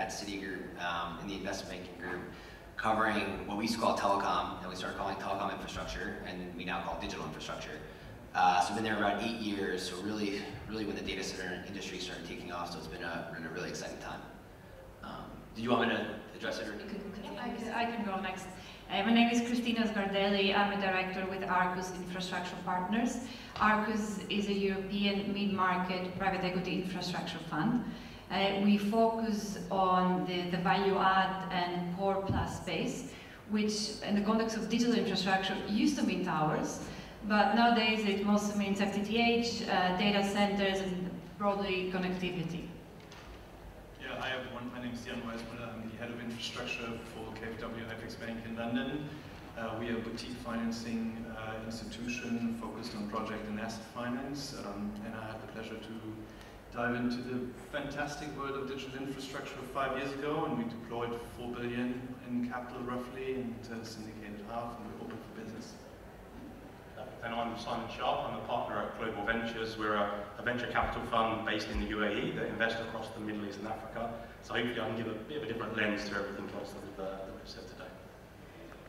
at Citigroup in the investment banking group, covering what we used to call telecom, and we started calling telecom infrastructure, and we now call digital infrastructure. So I've been there about 8 years, so really when the data center industry started taking off, so it's been a really exciting time. Do you want me to address it? Or? I can go next. My name is Christina Sgardelli. I'm a director with Arcus Infrastructure Partners. Arcus is a European mid-market private equity infrastructure fund. We focus on the value add and core plus space, which in the context of digital infrastructure used to mean towers, but nowadays it mostly means FTTH, data centers, and broadly connectivity. Yeah, hi everyone, my name is Weismüller. I'm the head of infrastructure for KfW IPEX-Bank in London. We are a boutique financing institution focused on project and asset finance, and I had the pleasure to dive into the fantastic world of digital infrastructure 5 years ago, and we deployed 4 billion in capital roughly, and syndicated half, and we're open for business. And I'm Simon Sharp. I'm a partner at Global Ventures. We're a venture capital fund based in the UAE that invests across the Middle East and Africa. So hopefully I can give a bit of a different lens to everything else that we've said today.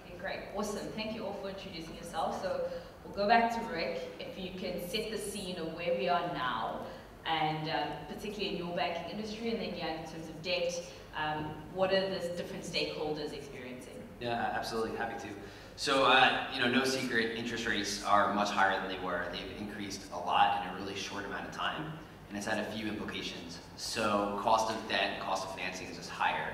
Okay, great, awesome. Thank you all for introducing yourself. So we'll go back to Rick. If you can set the scene of where we are now, and particularly in your banking industry, and then in terms of debt, what are the different stakeholders experiencing? Yeah, absolutely, happy to. So, no secret, interest rates are much higher than they were. They've increased a lot in a really short amount of time, and it's had a few implications. So, cost of debt and cost of financing is just higher,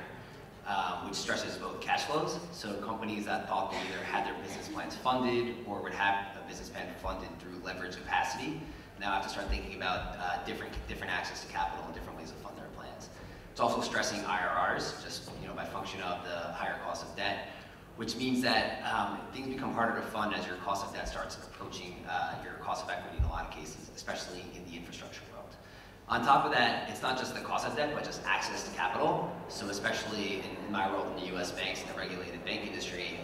which stresses both cash flows. So, companies that thought they either had their business plans funded or would have a business plan funded through leverage capacity now have to start thinking about different access to capital and different ways to fund their plans. It's also stressing IRRs, just by function of the higher cost of debt, which means that things become harder to fund as your cost of debt starts approaching your cost of equity in a lot of cases, especially in the infrastructure world. On top of that, it's not just the cost of debt, but just access to capital. So especially in my role in the US banks and the regulated bank industry,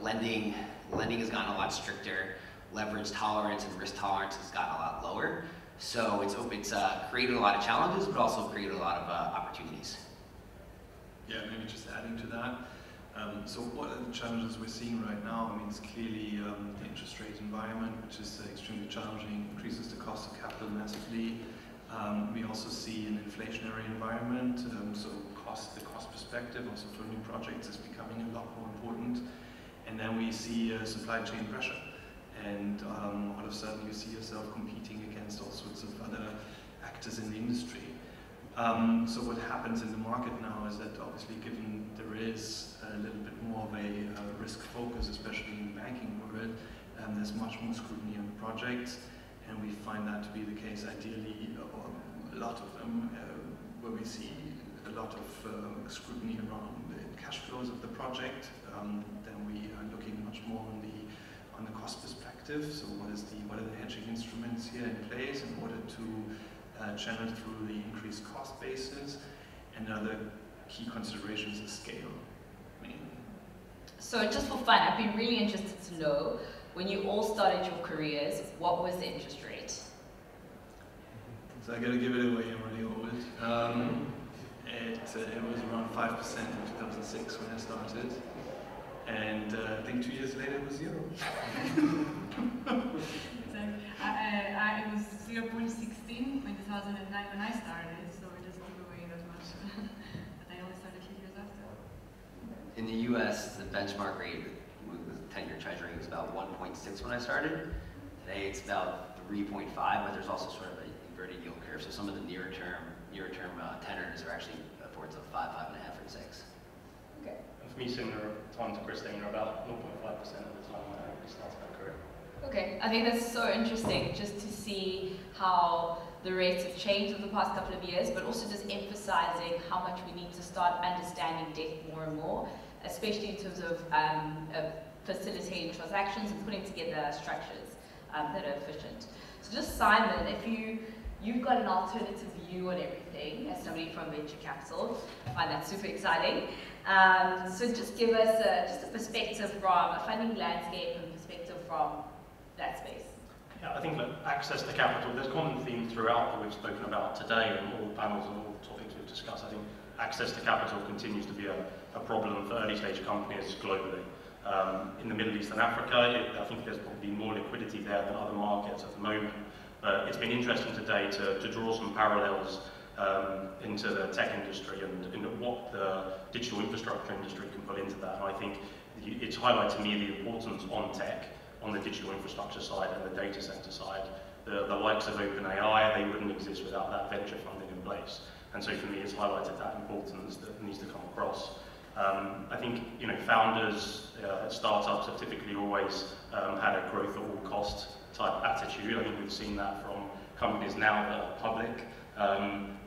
lending has gotten a lot stricter. Leverage tolerance and risk tolerance has gotten a lot lower. So it's created a lot of challenges, but also created a lot of opportunities. Yeah, maybe just adding to that. So what are the challenges we're seeing right now? I mean, it's clearly the interest rate environment, which is extremely challenging, increases the cost of capital massively. We also see an inflationary environment, so the cost perspective also for new projects is becoming a lot more important. And then we see supply chain pressure. And all of a sudden you see yourself competing against all sorts of other actors in the industry. So what happens in the market now is that obviously given there is a little bit more of a risk focus, especially in the banking world, there's much more scrutiny on the projects, and we find that to be the case ideally, or a lot of them, where we see a lot of scrutiny around the cash flows of the project. Then we are looking much more on the cost perspective. So what are the hedging instruments here in place in order to channel through the increased cost basis, and other key considerations is scale. So just for fun, I'd be really interested to know, when you all started your careers, what was the interest rate? So I gotta give it away, I'm really old. It was around 5% in 2006 when I started. And I think 2 years later it was 0. Exactly. It was 0.16 in 2009 when I started, so it doesn't give away that much. But I only started a few years after. In the US, the benchmark rate with the 10-year treasury was about 1.6 when I started. Today it's about 3.5, but there's also sort of an inverted yield curve. So some of the nearer term tenors are actually upwards of 5, 5.5, and 6. Okay. For me, similar time to Christina, about 0.5% of the time when I started my career. Okay, I think that's so interesting just to see how the rates have changed over the past couple of years, but also just emphasizing how much we need to start understanding debt more and more, especially in terms of facilitating transactions and putting together structures that are efficient. So just Simon, if you've got an alternative view on everything as somebody from venture capital, I find that super exciting. So just give us just a perspective from a funding landscape and perspective from that space. Yeah, I think that access to capital, there's a common theme throughout that we've spoken about today, and all the panels and all the topics we've discussed. I think access to capital continues to be a problem for early stage companies globally. In the Middle East and Africa, I think there's probably more liquidity there than other markets at the moment. But it's been interesting today to draw some parallels into the tech industry and what the digital infrastructure industry can pull into that. And I think it's highlighted to me the importance on tech, on the digital infrastructure side and the data center side. The likes of OpenAI, they wouldn't exist without that venture funding in place. And so for me, it's highlighted that importance that needs to come across. I think founders at startups have typically always had a growth at all cost type attitude. I think we've seen that from companies now that are public,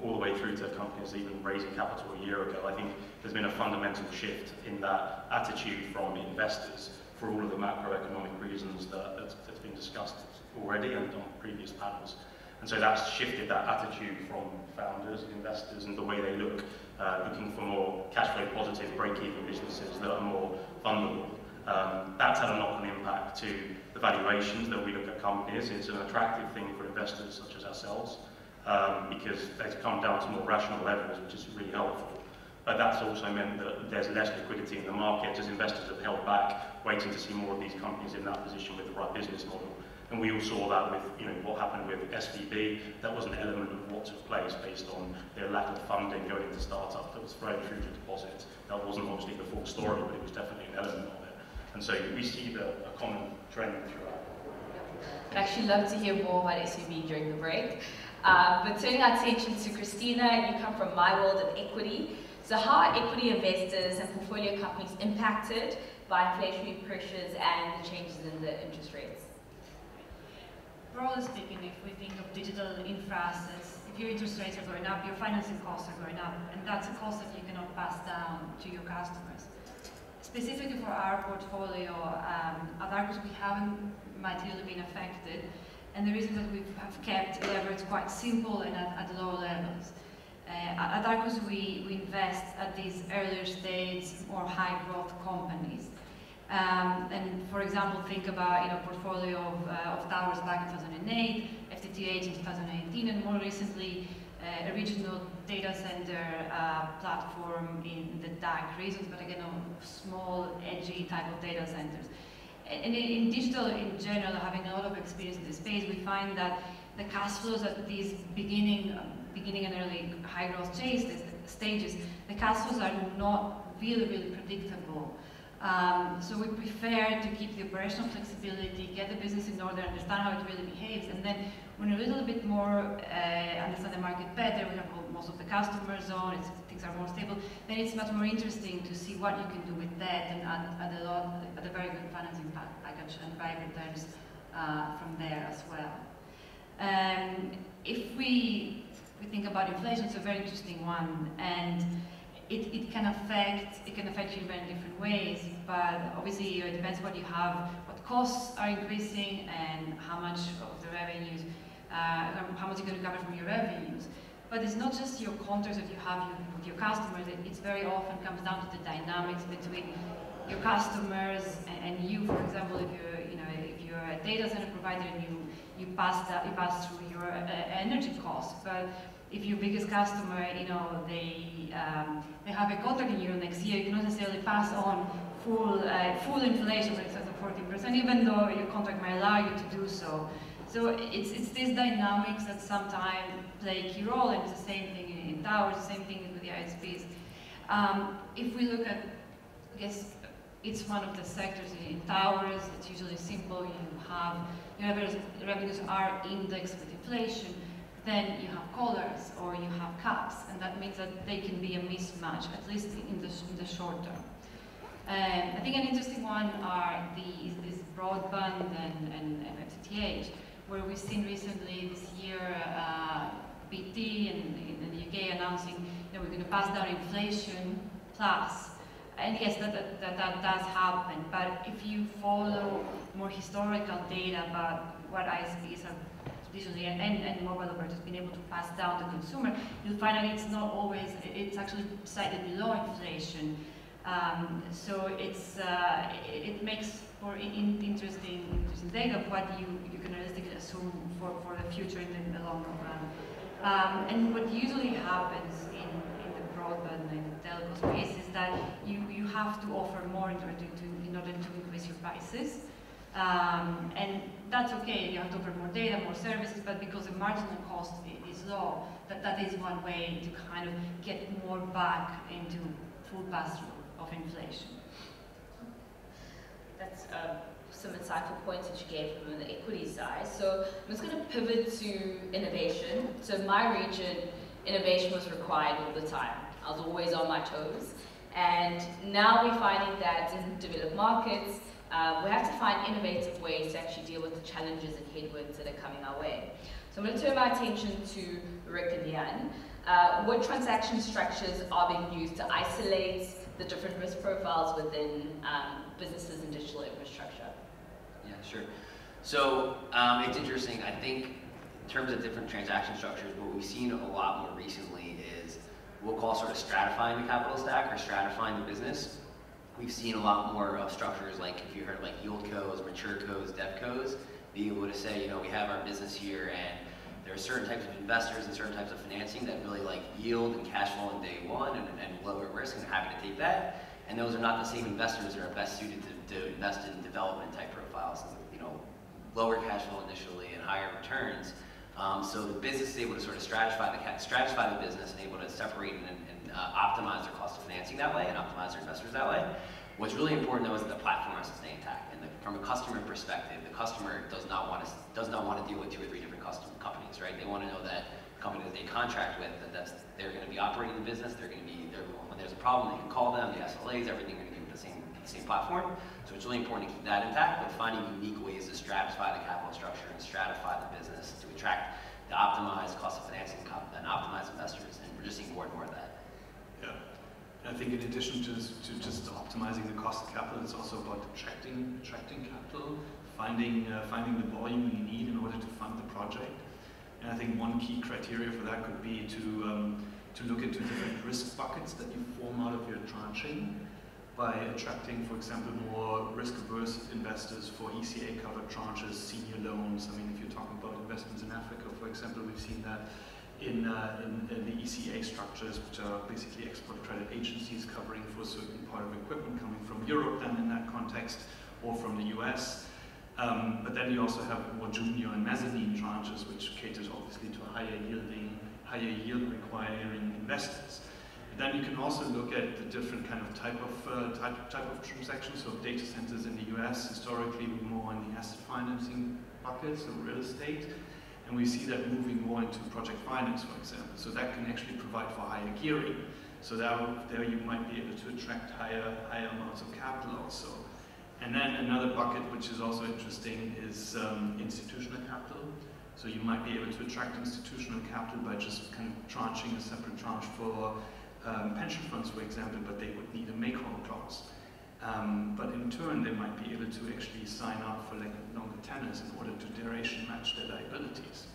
all the way through to companies even raising capital a year ago. I think there's been a fundamental shift in that attitude from investors for all of the macroeconomic reasons that's been discussed already and on previous panels. And so that's shifted that attitude from founders and investors and the way they look, looking for more cash flow positive, break-even businesses that are more fundable. That's had a knock-on impact to the valuations that we look at companies. It's an attractive thing for investors such as ourselves because they've come down to more rational levels, which is really helpful. But that's also meant that there's less liquidity in the market as investors have held back, waiting to see more of these companies in that position with the right business model. And we all saw that with what happened with SVB. That was an element of what took place based on their lack of funding going into startup that was thrown through to deposits. That wasn't obviously the full story, but it was definitely an element of it. And so we see a common trend throughout. I'd actually love to hear more about SVB during the break. But turning our attention to Christina, you come from my world of equity. So how are equity investors and portfolio companies impacted by inflationary pressures and the changes in the interest rates? Broadly speaking, if we think of digital infra assets, if your interest rates are going up, your financing costs are going up, and that's a cost that you cannot pass down to your customers. Specifically for our portfolio, at Arcus we haven't materially been affected, and the reason that we have kept leverage quite simple and at low levels. At Arcus we invest at these earlier stage, more high growth companies. And for example, think about a portfolio of towers back in 2008, FTTH in 2018, and more recently a regional data center platform in the DACH regions, but again, small, edgy type of data centers. And in digital in general, having a lot of experience in this space, we find that the cash flows at these beginning and early high growth stages, the cash flows are not really predictable. So we prefer to keep the operational flexibility, get the business in order, understand how it really behaves, and then when a little bit more understand the market better, we have most of the customers on, things are more stable, then it's much more interesting to see what you can do with that and add a very good financing package and buy returns from there as well. If we think about inflation, it's a very interesting one, and it can affect you in very different ways, but obviously it depends what you have, what costs are increasing, and how much of the revenues, how much you're going to cover from your revenues. But it's not just your contracts that you have with your customers. It's very often comes down to the dynamics between your customers and you. For example, if you're a data center provider and you pass through your energy costs, but if your biggest customer, they have a contract in Euro next year, you cannot necessarily pass on full inflation, for instance, of 14%, even though your contract might allow you to do so. So it's these dynamics that sometimes play a key role, and it's the same thing in towers, the same thing with the ISPs. If we look at, I guess, it's one of the sectors in towers, it's usually simple. Your revenues are indexed with inflation. Then you have collars or you have caps, and that means that they can be a mismatch, at least in the short term. I think an interesting one are these broadband and FTTH, where we've seen recently this year BT in the UK announcing that we're going to pass down inflation plus. And yes, that does happen, but if you follow more historical data about what ISPs have traditionally and mobile operators been able to pass down to consumer, you'll find that it's not always, it's actually slightly below inflation. So it makes for interesting data of what you can realistically assume for the future in the long run. And what usually happens in the broadband and in the telco space is that you have to offer more in order to increase your prices. And that's okay, you have to offer more data, more services, but because the marginal cost is low, that is one way to kind of get more back into full pass-through of inflation. That's some insightful points that you gave from the equity side. So I'm just going to pivot to innovation. So in my region, innovation was required all the time. I was always on my toes. And now we're finding that in developed markets, we have to find innovative ways to actually deal with the challenges and headwinds that are coming our way. So I'm going to turn my attention to Rick and Jan. What transaction structures are being used to isolate the different risk profiles within businesses and digital infrastructure? Yeah, sure. So it's interesting. I think in terms of different transaction structures, what we've seen a lot more recently is what we'll call sort of stratifying the capital stack or stratifying the business. We've seen a lot more of structures like, if you heard like yieldcos, maturecos, devcos, being able to say, you know, we have our business here and there are certain types of investors and certain types of financing that really like yield and cash flow on day one and lower risk, and they're happy to take that. And those are not the same investors that are best suited to invest in development type profiles, you know, lower cash flow initially and higher returns. So the business is able to sort of stratify the business and able to separate and optimize their cost of financing that way and optimize their investors that way. What's really important though is that the platform has to stay intact. And from a customer perspective, the customer does not want to deal with 2 or 3 different companies, right? They want to know that the company that they contract with, they're going to be operating the business. They're going to be there when there's a problem. They can call them. The SLAs, everything, going to be with the same platform. So it's really important to keep that intact, but finding unique ways to stratify the capital structure and stratify the business to attract the optimized cost of financing and optimized investors. And we're just seeing more and more of that. Yeah. I think in addition to just optimizing the cost of capital, it's also about attracting capital, finding the volume you need in order to fund the project. And I think one key criteria for that could be to look into different risk buckets that you form out of your tranching by attracting, for example, more risk-averse investors for ECA-covered tranches, senior loans. I mean, if you're talking about investments in Africa, for example, we've seen that in the ECA structures, which are basically export credit agencies covering for a certain part of equipment coming from Europe then in that context, or from the US. But then you also have more junior and mezzanine tranches, which caters obviously to higher yield requiring investors. Then you can also look at the different kind of type of transactions. So data centers in the US historically were more in the asset financing buckets, so real estate. And we see that moving more into project finance, for example. So that can actually provide for higher gearing. So there you might be able to attract higher amounts of capital also. And then another bucket, which is also interesting, is institutional capital. So you might be able to attract institutional capital by just kind of tranching a separate tranche for pension funds, for example, but they would need a make-whole clause. But in turn, they might be able to actually sign up for like longer tenors in order to duration match their liabilities.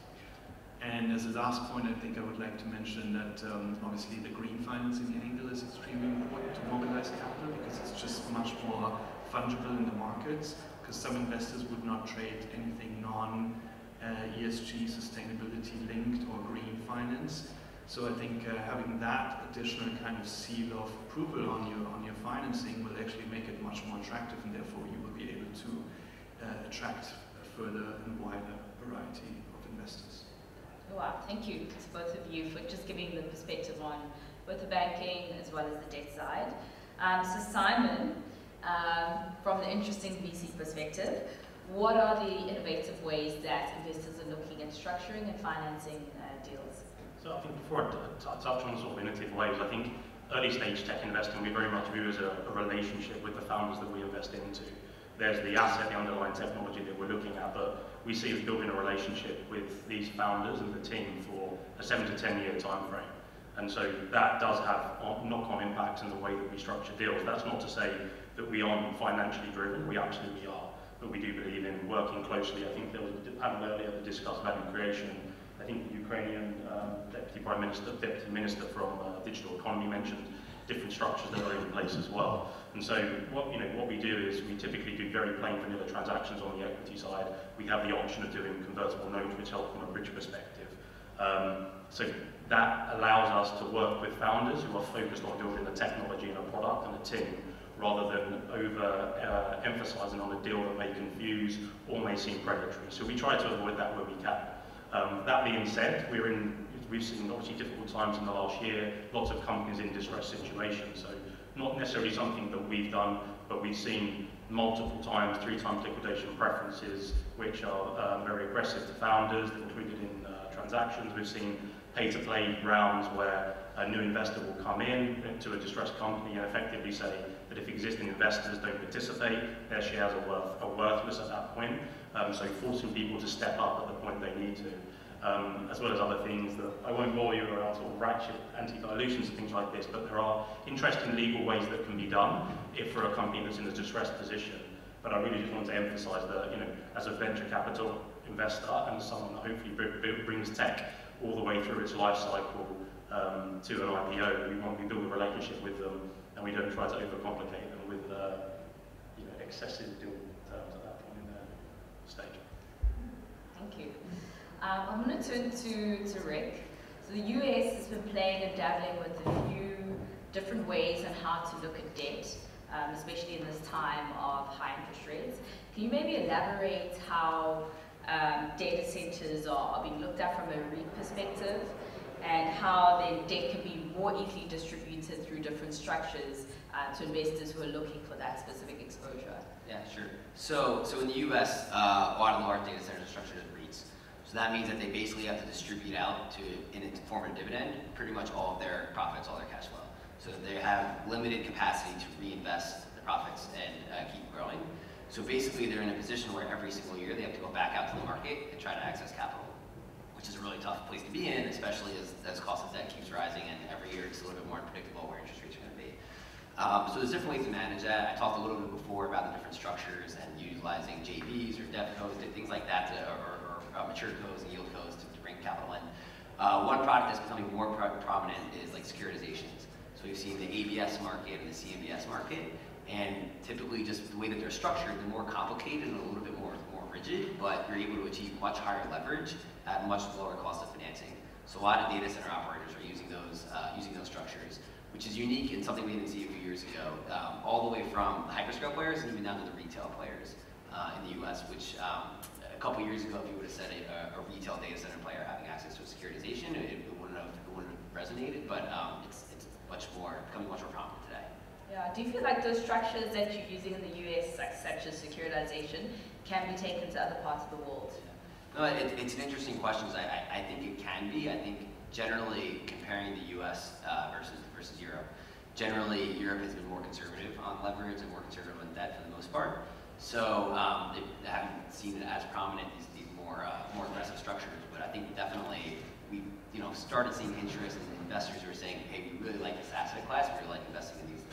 And as a last point, I think I would like to mention that obviously the green financing angle is extremely important to mobilize capital because it's just much more fungible in the markets, because some investors would not trade anything non-ESG sustainability linked or green finance. So I think having that additional kind of seal of approval on your financing will actually make it much more attractive, and therefore you will be able to attract a further and wider variety of investors. Wow, thank you to both of you for just giving the perspective on both the banking as well as the debt side. So Simon, from the interesting VC perspective, what are the innovative ways that investors are looking at structuring and financing deals? So I think before I touch on sort of innovative ways, I think early stage tech investing we very much view as a relationship with the founders that we invest into. There's the asset, the underlying technology that we're looking at, but we see us building a relationship with these founders and the team for a 7 to 10 year time frame. And so that does have knock-on impacts in the way that we structure deals. That's not to say that we aren't financially driven, we absolutely are, but we do believe in working closely. I think there was a panel earlier that discussed value creation. I think the Ukrainian Deputy Minister from Digital Economy mentioned different structures that are in place as well. And so what we do is we typically do very plain vanilla transactions on the equity side. We have the option of doing convertible notes, which help from a bridge perspective. So that allows us to work with founders who are focused on building a technology and a product and a team, rather than emphasising on a deal that may confuse or may seem predatory. So we try to avoid that where we can. That being said, we've seen obviously difficult times in the last year, lots of companies in distressed situations, so not necessarily something that we've done, but we've seen multiple times, 3 times liquidation preferences, which are very aggressive to founders, included in transactions. We've seen pay-to-play rounds where a new investor will come in to a distressed company and effectively say that if existing investors don't participate, their shares are worthless at that point. So forcing people to step up at the point they need to. As well as other things that I won't bore you around, sort of ratchet anti-dilutions and things like this, but there are interesting legal ways that can be done if for a company that's in a distressed position. But I really just want to emphasise that, you know, as a venture capital investor and someone that hopefully brings tech all the way through its life cycle to an IPO, we build a relationship with them, and we don't try to overcomplicate them with you know, excessive deal terms at that point in their stage. Thank you. I'm going to turn to Rick. So the US has been playing and dabbling with a few different ways on how to look at debt, especially in this time of high interest rates. Can you maybe elaborate how data centers are being looked at from a REIT perspective, and how their debt can be more equally distributed through different structures to investors who are looking for that specific exposure? Yeah, sure. So in the US, a lot of the large data centers are structured as REITs. So that means that they basically have to distribute out in a form of dividend pretty much all of their profits, all their cash flow. So they have limited capacity to reinvest the profits and keep growing. So basically they're in a position where every single year they have to go back out to the market and try to access capital, which is a really tough place to be in, especially as cost of debt keeps rising, and every year it's a little bit more unpredictable where interest rates are going to be. So there's different ways to manage that. I talked a little bit before about the different structures and utilizing JVs or debt codes, things like that, or mature codes and yield codes to bring capital in. One product that's becoming more prominent is like securitizations. So we've seen the ABS market and the CMBS market, and typically just the way that they're structured, they're more complicated and a little bit more rigid, but you're able to achieve much higher leverage at much lower cost of financing. So a lot of data center operators are using those structures, which is unique and something we didn't see a few years ago, all the way from the hyperscale players and even down to the retail players in the US, which a couple years ago, if you would have said a retail data center player having access to a securitization, it wouldn't have resonated, but it's becoming much more prominent today. Yeah, do you feel like those structures that you're using in the US, like such as securitization, can be taken to other parts of the world? No, it's an interesting question. I think it can be. I think generally comparing the US versus Europe, generally Europe has been more conservative on leverage and more conservative on debt for the most part. So they haven't seen it as prominent as these more aggressive structures. But I think definitely we started seeing interest in investors who are saying, hey, we really like this asset class, we really like investing in these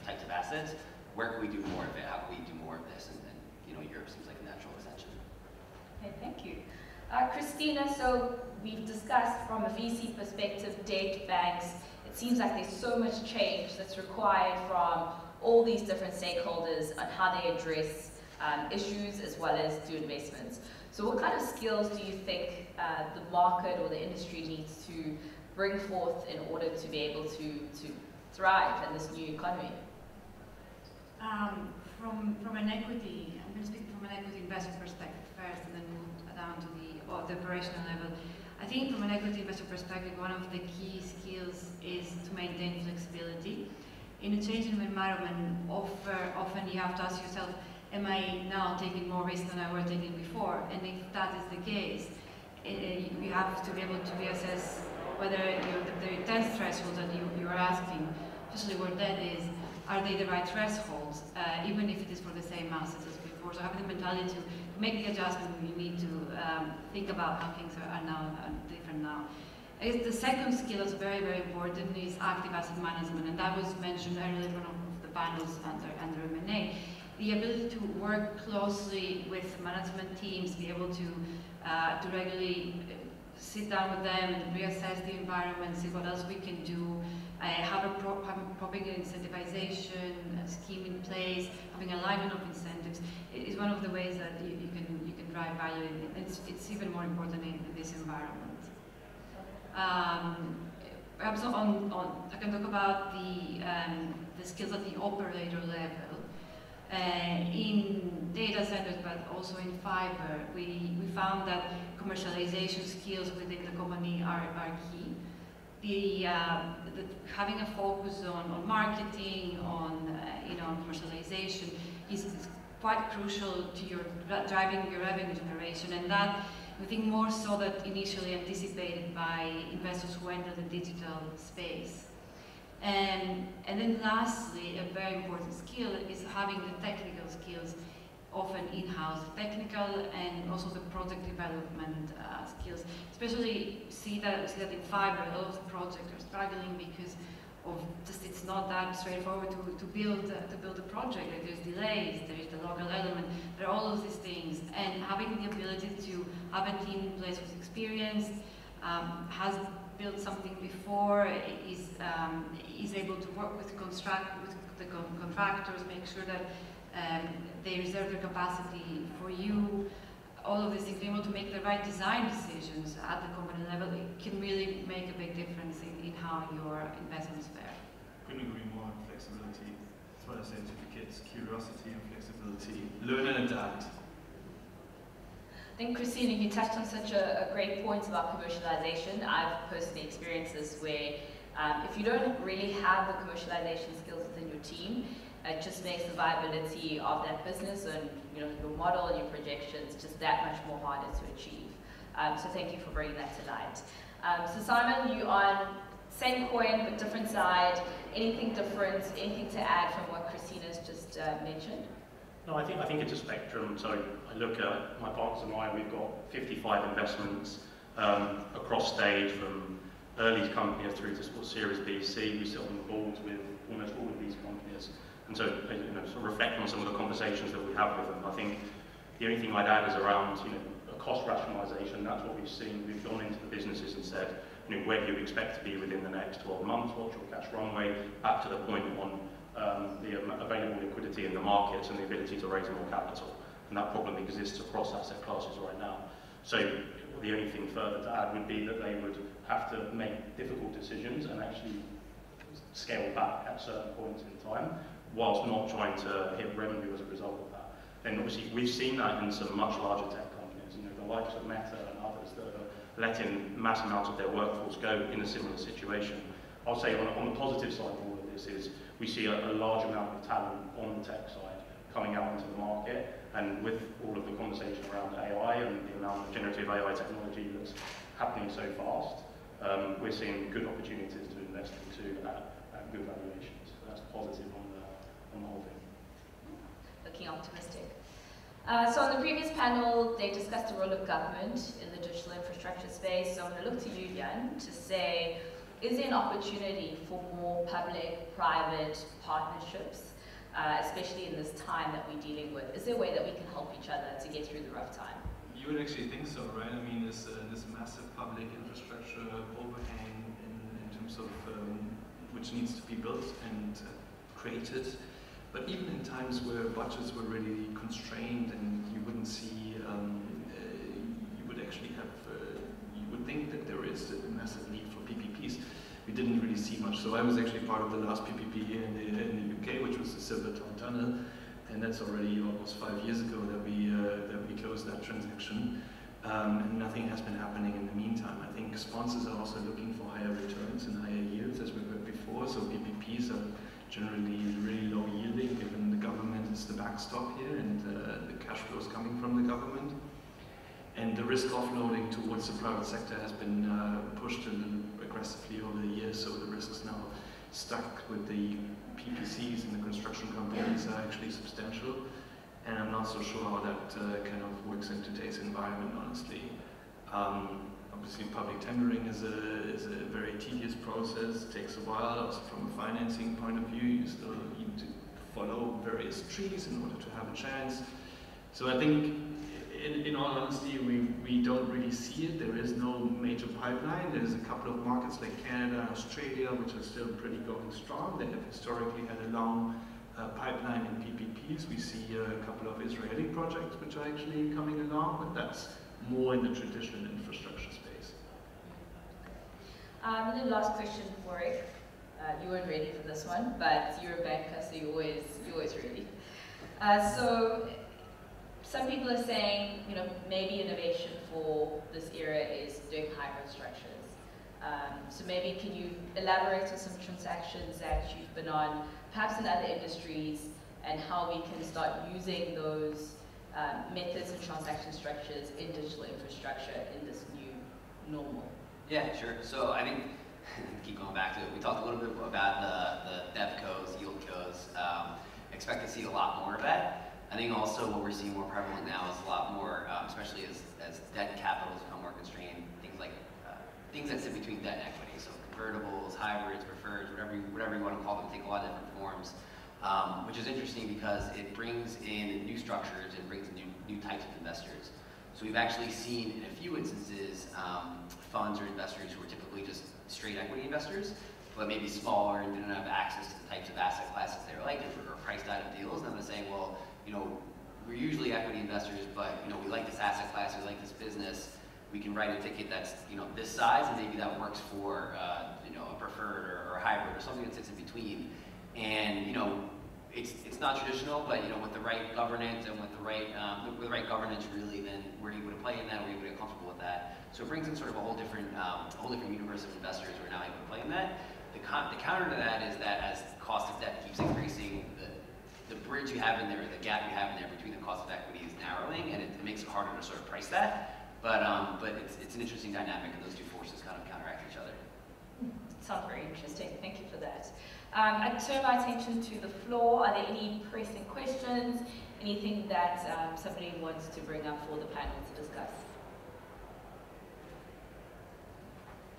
types of assets. Where can we do more of it? How can we do more of this? And Europe seems like a natural extension. Okay, thank you. Christina, so we've discussed from a VC perspective, debt, banks. It seems like there's so much change that's required from all these different stakeholders on how they address issues as well as do investments. So what kind of skills do you think the market or the industry needs to bring forth in order to be able to thrive in this new economy? From an equity, I'm going to speak from an equity investor perspective first and then move down to the operational level. I think from an equity investor perspective, one of the key skills is to maintain flexibility. In a changing environment, often you have to ask yourself, am I now taking more risk than I were taking before? And if that is the case, you have to be able to reassess whether the return thresholds that you are asking, especially where debt is, are they the right thresholds, even if it is for the same assets as before. So having the mentality to make the adjustment, you need to think about how things are different now. I guess the second skill that's very, very important is active asset management, and that was mentioned earlier in one of the panels under M&A. The ability to work closely with management teams, be able to regularly sit down with them and reassess the environment, see what else we can do, have a proper incentivization scheme in place, having alignment of incentives is one of the ways that you can drive value. It's even more important in this environment. Perhaps I can talk about the skills at the operator level. In data centers, but also in fiber, we found that commercialization skills within the company are key. Having a focus on marketing, on commercialization is quite crucial to driving your revenue generation, and that we think more so that initially anticipated by investors who enter the digital space. And then lastly, a very important skill is having the technical skills, often in-house, technical and also the project development skills. Especially see that in fiber, a lot of projects are struggling because of just it's not that straightforward to build a project. Like there's delays, there is the local element, there are all of these things, and having the ability to have a team in place who's experienced, has built something before, is able to work with the contractors, make sure that they reserve their capacity for you. All of these things, being able to make the right design decisions at the company level, it can really make a big difference in how your investments fare. Couldn't agree more on flexibility. That's what I say to the kids: curiosity and flexibility. Learn and adapt. I think, Christina, you touched on such a great point about commercialization. I've personally experienced this where if you don't really have the commercialization skills within your team, it just makes the viability of that business and your model and your projections just that much more harder to achieve. So thank you for bringing that to light. So Simon, you on same coin but different side. Anything different? Anything to add from what Christina's just mentioned? No, I think it's a spectrum. So I look at my partners and I, we've got 55 investments across stage, from early companies through to Series B, C. We sit on the boards with almost all of these companies. And so, sort of reflecting on some of the conversations that we have with them, I think the only thing I'd add is around, a cost rationalization. That's what we've seen. We've gone into the businesses and said, where do you expect to be within the next 12 months? What's your cash runway? Back to the point on the available liquidity in the markets and the ability to raise more capital. And that problem exists across asset classes right now. So the only thing further to add would be that they would have to make difficult decisions and actually scale back at certain points in time, whilst not trying to hit revenue as a result of that. Then obviously we've seen that in some much larger tech companies, the likes of Meta and others that are letting mass amounts of their workforce go in a similar situation. I'll say on the positive side of all of this is we see a large amount of talent on the tech side coming out into the market, and with all of the conversation around AI and the amount of generative AI technology that's happening so fast, we're seeing good opportunities to invest into at good valuations. So that's positive on the whole thing. Looking optimistic. So on the previous panel, they discussed the role of government in the digital infrastructure space. So I'm going to look to you, Jan, to say, is there an opportunity for more public-private partnerships, especially in this time that we're dealing with? Is there a way that we can help each other to get through the rough time? You would actually think so, right? I mean, this massive public infrastructure overhang in terms of which needs to be built and created. But even in times where budgets were really constrained and you wouldn't see, you would actually have, you would think that there is a massive need for PPPs. We didn't really see much. So I was actually part of the last PPP here in the UK, which was the Silvertown Tunnel, and that's already almost 5 years ago that we closed that transaction. And nothing has been happening in the meantime. I think sponsors are also looking for higher returns and higher yields, as we heard before. So PPPs are generally really low yielding, given the government is the backstop here and the cash flows coming from the government. And the risk offloading towards the private sector has been pushed a little aggressively over the years, so the risks now stuck with the PPCs and the construction companies are actually substantial. And I'm not so sure how that kind of works in today's environment, honestly. Obviously, public tendering is a very tedious process. It takes a while. Also, from a financing point of view, you still need to follow various trees in order to have a chance. So I think, in all honesty, we don't really see it. There is no major pipeline. There's a couple of markets like Canada and Australia, which are still pretty going strong. They have historically had a long pipeline in PPPs. We see a couple of Israeli projects which are actually coming along, but that's more in the traditional infrastructure space. And then last question for Rick. You weren't ready for this one, but you're a banker, so you're always ready. So some people are saying, maybe innovation for this era is doing hybrid structures. So maybe can you elaborate on some transactions that you've been on, perhaps in other industries, and how we can start using those methods and transaction structures in digital infrastructure in this new normal? Yeah, sure. So I think, keep going back to it, we talked a little bit about the DevCos, YieldCos. Expect to see a lot more of that. I think also what we're seeing more prevalent now is a lot more, especially as debt capitals become more constrained, things that sit between debt and equity. So convertibles, hybrids, preferreds, whatever you want to call them, take a lot of different forms. Which is interesting because it brings in new structures, it brings in new types of investors. So we've actually seen in a few instances funds or investors who are typically just straight equity investors, but maybe smaller and didn't have access to the types of asset classes they were like or priced out of deals. And then they're saying, well, we're usually equity investors, but we like this asset class, we like this business. We can write a ticket that's this size, and maybe that works for a preferred or a hybrid or something that sits in between. And it's not traditional, but with the right governance and with the right governance, really, then we're able to play in that. We're able to get comfortable with that. So it brings in sort of a whole different universe of investors who are now able to play in that. The counter to that is that as the cost of debt keeps increasing, the bridge you have in there, the gap you have in there between the cost of equity is narrowing, and it makes it harder to sort of price that. But it's an interesting dynamic, and those two forces kind of counteract each other. Sounds very interesting. Thank you for that. I turn my attention to the floor. Are there any pressing questions? Anything that somebody wants to bring up for the panel to discuss?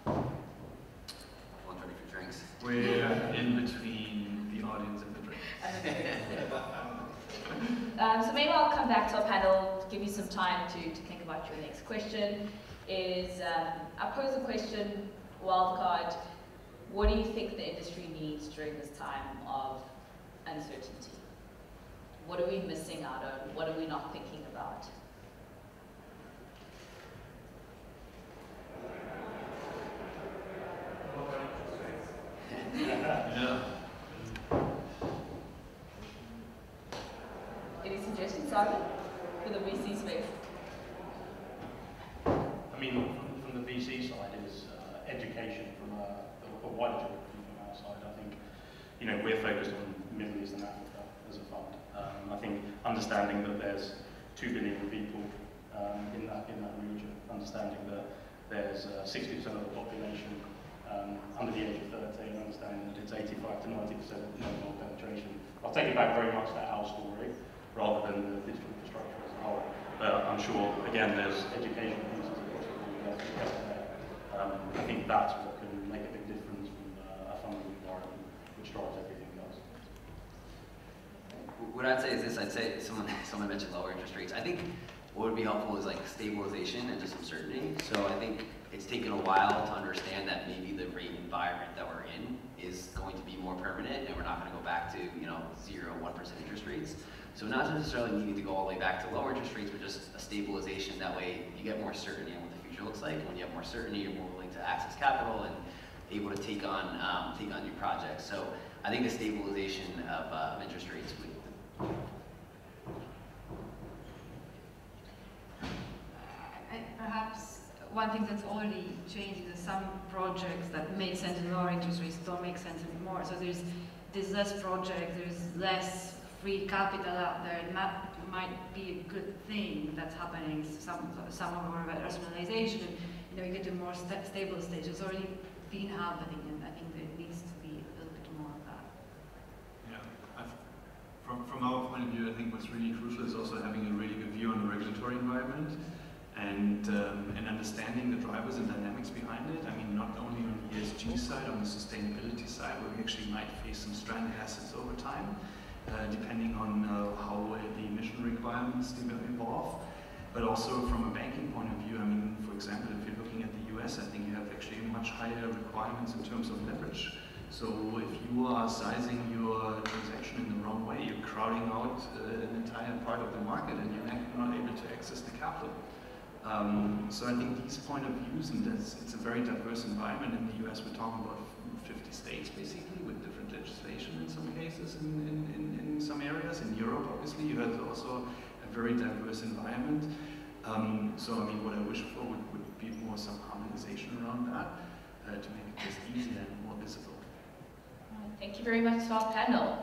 Everyone's ready for drinks. We're in between the audience and the drinks. So maybe I'll come back to our panel, give you some time to think about your next question. I pose a question, wildcard. What do you think the industry needs during this time of uncertainty? What are we missing out on? What are we not thinking about? Yeah. Any suggestions, Simon, for the VC space? I mean, from the VC side is education from a wider geography from our side. I think, we're focused on Middle East and Africa as a fund. I think understanding that there's 2 billion people in that region, understanding that there's 60% of the population under the age of 13, understanding that it's 85 to 90% mobile penetration. I'll take it back very much to our story rather than the digital infrastructure as a whole. But I'm sure, again, there's education pieces across the board there. I think that's what can make a big difference from a funding environment which drives everything else. What I'd say is this, I'd say someone mentioned lower interest rates. I think what would be helpful is like stabilization and just some certainty. So I think it's taken a while to understand that maybe the rate environment that we're in is going to be more permanent, and we're not going to go back to 0, 1% interest rates. So not necessarily needing to go all the way back to lower interest rates, but just a stabilization. That way you get more certainty on what the future looks like. And when you have more certainty, you're more willing to access capital and able to take on new projects. So I think the stabilization of interest rates would. Perhaps one thing that's already changing is some projects that made sense in lower interest rates don't make sense anymore. So there's less projects, there's less free capital out there, and that might be a good thing that's happening. Some more rationalization, and you get to more stable stage. It's already been happening, and I think there needs to be a little bit more of that. Yeah, from our point of view, I think what's really crucial is also having a really good view on the regulatory environment and understanding the drivers and dynamics behind it. I mean, not only on the ESG side, on the sustainability side, where we actually might face some stranded assets over time, depending on how the emission requirements evolve, but also from a banking point of view. I mean, for example, if you're looking at the US, I think you have actually much higher requirements in terms of leverage. So if you are sizing your transaction in the wrong way, you're crowding out an entire part of the market, and you're not able to access the capital. So I think these point of views, and it's a very diverse environment. In the US, we're talking about 50 states basically, with different legislation in some cases, in some areas. In Europe, obviously, you have also a very diverse environment. So I mean, what I wish for would be more some harmonization around that to make it just easier and more visible. Thank you very much to our panel.